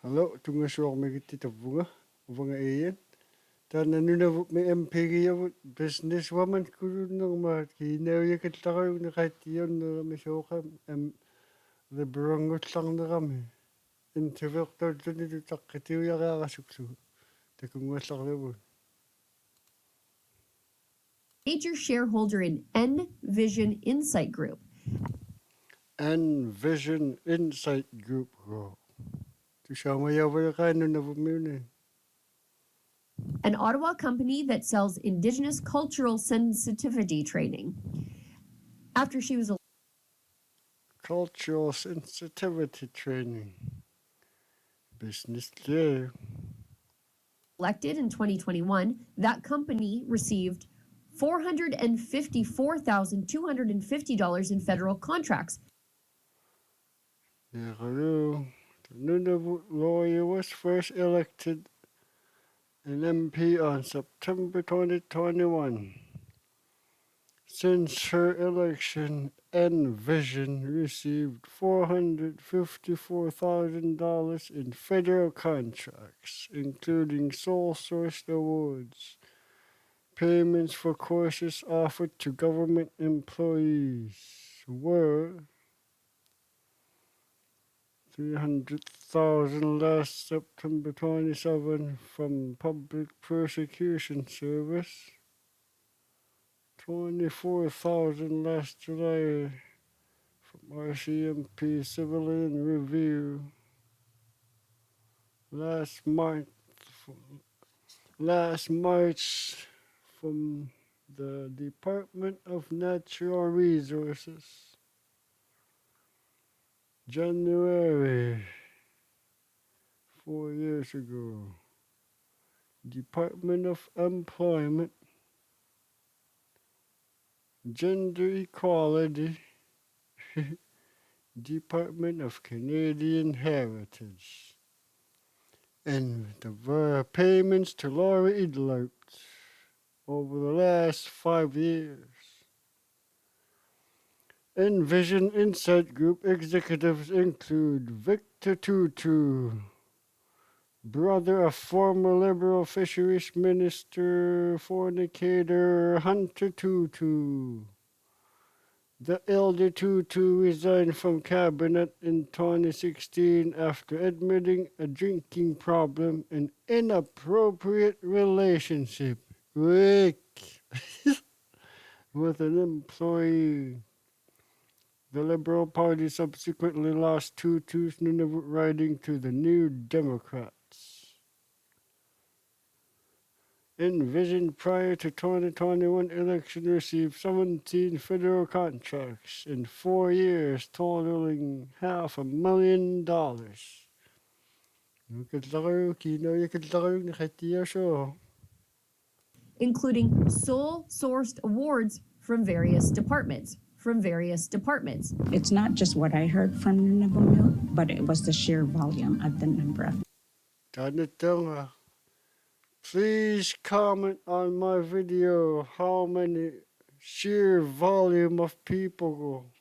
Hello, tunga suok megiti tabunga, ubanga iyan. Tana Nunavut may MP businesswoman kuru nung mga kinaw yakatakaw na kahit yun na may suka the barangot lang na kami. Interview to dito takitiw yakakasuksu. Takung wasak na Major shareholder in Envision Insight Group. Envision Insight Group ko. To siya mayawa ka Nunavut mo yun An Ottawa company that sells Indigenous cultural sensitivity training. After she was Cultural sensitivity training. Business there. elected in 2021, that company received $454,250 in federal contracts. The Nunavut lawyer was first elected an MP on September 2021. Since her election, Envision received $454,000 in federal contracts, including sole source awards, payments for courses offered to government employees were $300,000 last September 27 from Public Prosecution Service, $24,000 last July from RCMP Civilian Review, last March from the Department of Natural Resources, January 4 years ago, Department of Employment, Gender Equality, Department of Canadian Heritage, and the payments to Lori Idlout over the last 5 years. Envision Insight Group executives include Victor Tutu, brother of former Liberal Fisheries Minister fornicator Hunter Tutu. The elder Tutu resigned from cabinet in 2016 after admitting a drinking problem and inappropriate relationship with an employee. The Liberal Party subsequently lost Tutu's Nunavut riding to the New Democrats. Envision prior to 2021 election received 17 federal contracts in 4 years, totaling $500,000. Including sole-sourced awards from various departments. It's not just what I heard from Nunavut, but it was the sheer volume of the number of. Please comment on my video how many sheer volume of people.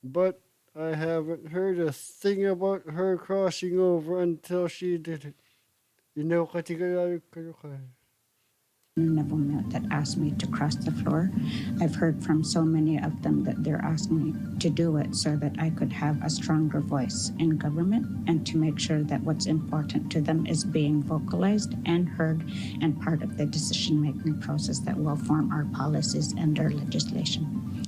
But I haven't heard a thing about her crossing over until she did it. Nunavut that asked me to cross the floor. I've heard from so many of them that they're asking me to do it so that I could have a stronger voice in government and to make sure that what's important to them is being vocalized and heard and part of the decision-making process that will form our policies and our legislation.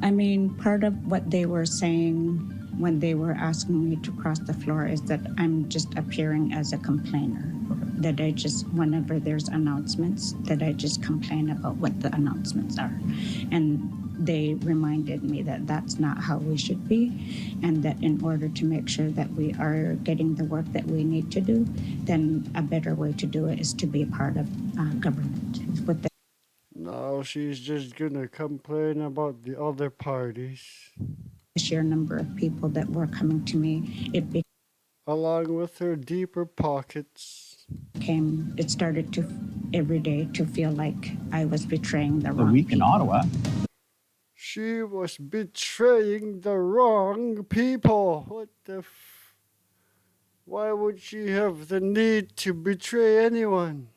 I mean, part of what they were saying when they were asking me to cross the floor is that I'm just appearing as a complainer. That I just, whenever there's announcements, that I just complain about what the announcements are. And they reminded me that that's not how we should be, and that in order to make sure that we are getting the work that we need to do, then a better way to do it is to be part of government. Now she's just gonna complain about the other parties. The sheer number of people that were coming to me, along with her deeper pockets. It started to every day to feel like I was betraying the wrong week people. in Ottawa. She was betraying the wrong people. What the Why would she have the need to betray anyone?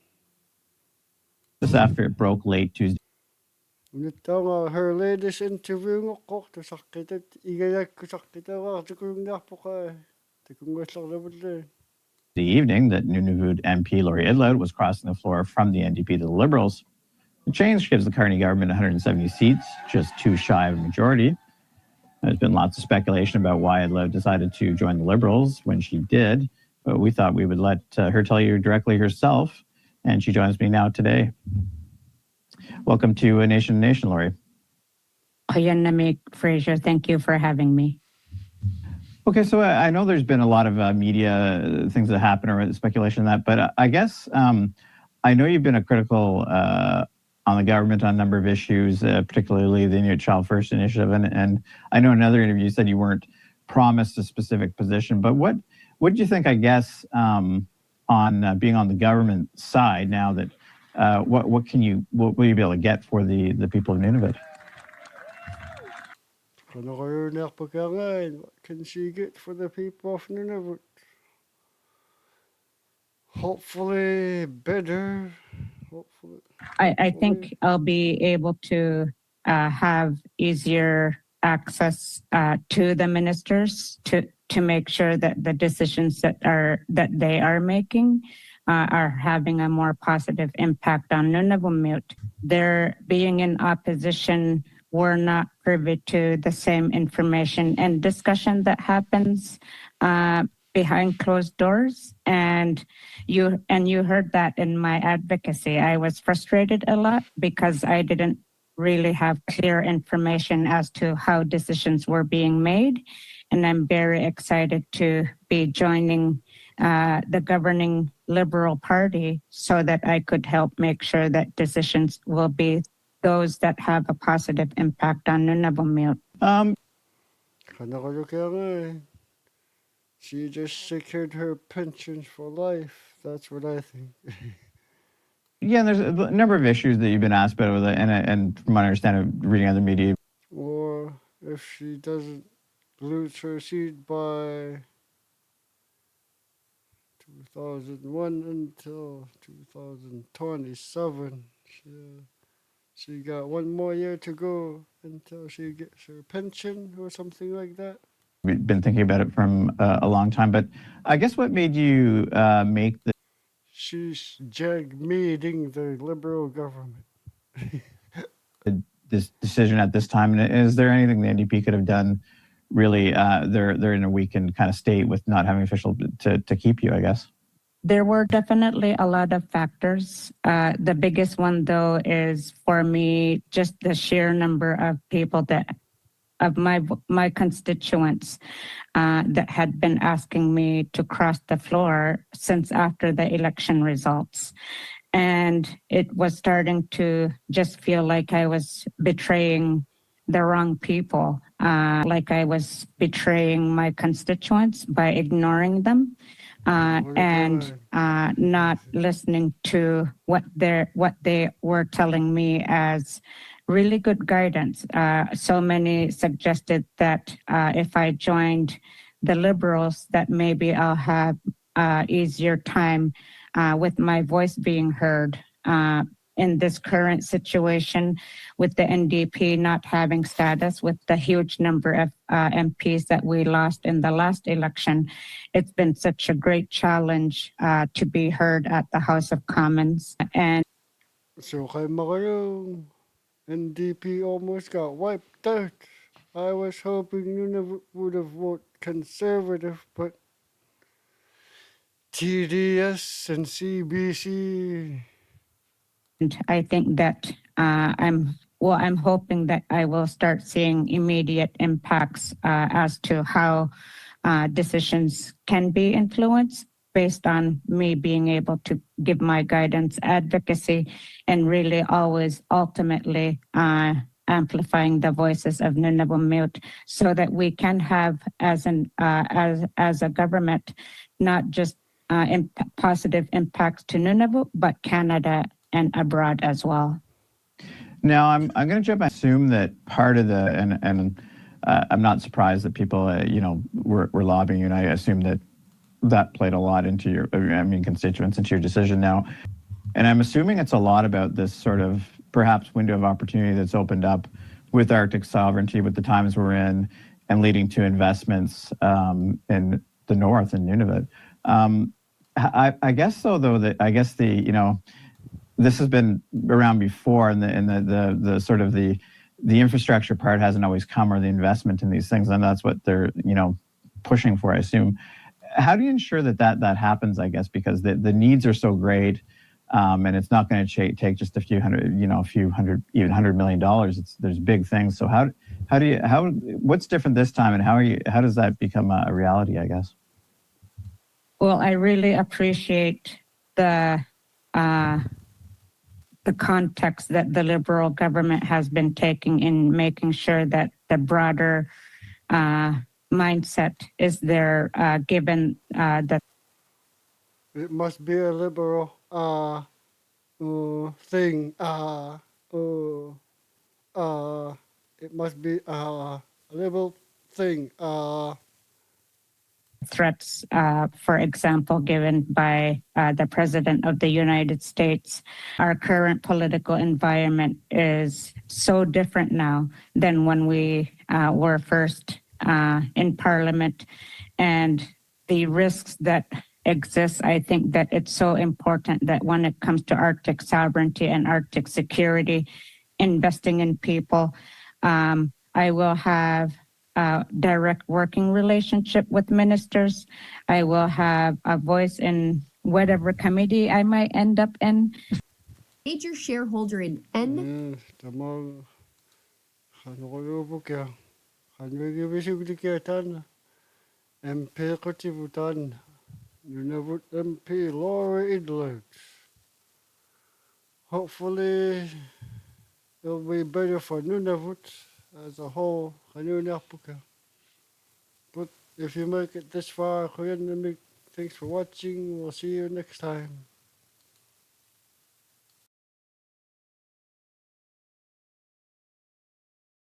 Just after it broke late Tuesday Her latest interview ko sakit at igayak ko sakit ako kung napuka. evening that Nunavut MP Lori Idlout was crossing the floor from the NDP to the Liberals. The change gives the Carney government 170 seats, just too shy of a majority. There's been lots of speculation about why Idlout decided to join the Liberals when she did, but we thought we would let her tell you directly herself, and she joins me now today. Welcome to Nation to Nation, Lori. Oyanamik Fraser, thank you for having me. Okay, so I know there's been a lot of media things that happen or speculation on that, but I guess I know you've been a critical on the government on a number of issues, particularly the Inuit Child First Initiative, and I know in another interview you said you weren't promised a specific position, but what do you think, I guess, on being on the government side now that what will you be able to get for the people of Nunavut? What can she get for the people of Nunavut? Hopefully better. Hopefully. I think I'll be able to have easier access to the ministers to make sure that the decisions that they are making are having a more positive impact on Nunavut. They're being in opposition. We're not privy to the same information and discussion that happens behind closed doors, and you heard that in my advocacy. I was frustrated a lot because I didn't really have clear information as to how decisions were being made, and I'm very excited to be joining the governing Liberal Party so that I could help make sure that decisions will be those that have a positive impact on Nunavut. She just secured her pensions for life. That's what I think. Yeah, and there's a number of issues that you've been asked about with it, and from what I understand, reading other media. Or if she doesn't lose her seat by 2001 until 2027, she got one more year to go until she gets her pension or something like that. We've been thinking about it from a long time, but I guess what made you make the... She's meeting the Liberal government. this decision at this time, and is there anything the NDP could have done? Really, they're in a weakened kind of state with not having official to keep you, I guess. There were definitely a lot of factors. The biggest one, though, is for me just the sheer number of people of my constituents that had been asking me to cross the floor since after the election results. And it was starting to just feel like I was betraying the wrong people, like I was betraying my constituents by ignoring them and not listening to what they were telling me as really good guidance. So many suggested that if I joined the Liberals, that maybe I'll have easier time with my voice being heard in this current situation with the NDP not having status, with the huge number of MPs that we lost in the last election. It's been such a great challenge to be heard at the House of Commons. And so kay Makarong, NDP almost got wiped out. I was hoping Nunavut would have voted Conservative, but TDS and CBC. And I think that I'm hoping that I will start seeing immediate impacts as to how decisions can be influenced based on me being able to give my guidance, advocacy, and really always ultimately amplifying the voices of Nunavut so that we can have as a government not just positive impacts to Nunavut, but Canada and abroad as well. Now, I'm going to jump. I assume that part of the and I'm not surprised that people were lobbying you, and I assume that that played a lot into your, I mean, constituents into your decision now. And I'm assuming it's a lot about this sort of perhaps window of opportunity that's opened up with Arctic sovereignty, with the times we're in, and leading to investments in the north in Nunavut. I guess though that I guess this has been around before, and the sort of the infrastructure part hasn't always come, or the investment in these things, and that's what they're pushing for, I assume. How do you ensure that happens? I guess because the needs are so great, and it's not going to take just a few hundred, even $100 million. There's big things. So what's different this time, and how does that become a reality? I guess. Well, I really appreciate the context that the Liberal government has been taking in making sure that the broader mindset is there, given that It must be a liberal thing. It must be a liberal thing. threats, for example, given by the President of the United States. Our current political environment is so different now than when we were first in Parliament, and the risks that exist. I think that it's so important that when it comes to Arctic sovereignty and Arctic security, investing in people, I will have a direct working relationship with ministers. I will have a voice in whatever committee I might end up in. Major shareholder in N. Tamang Hanroyobuka, Hanwigibisugdikatan, MP Kotibutan, Nunavut MP Lori Idlout. Hopefully, it'll be better for Nunavut as a whole. But if you make it this far, thanks for watching. We'll see you next time.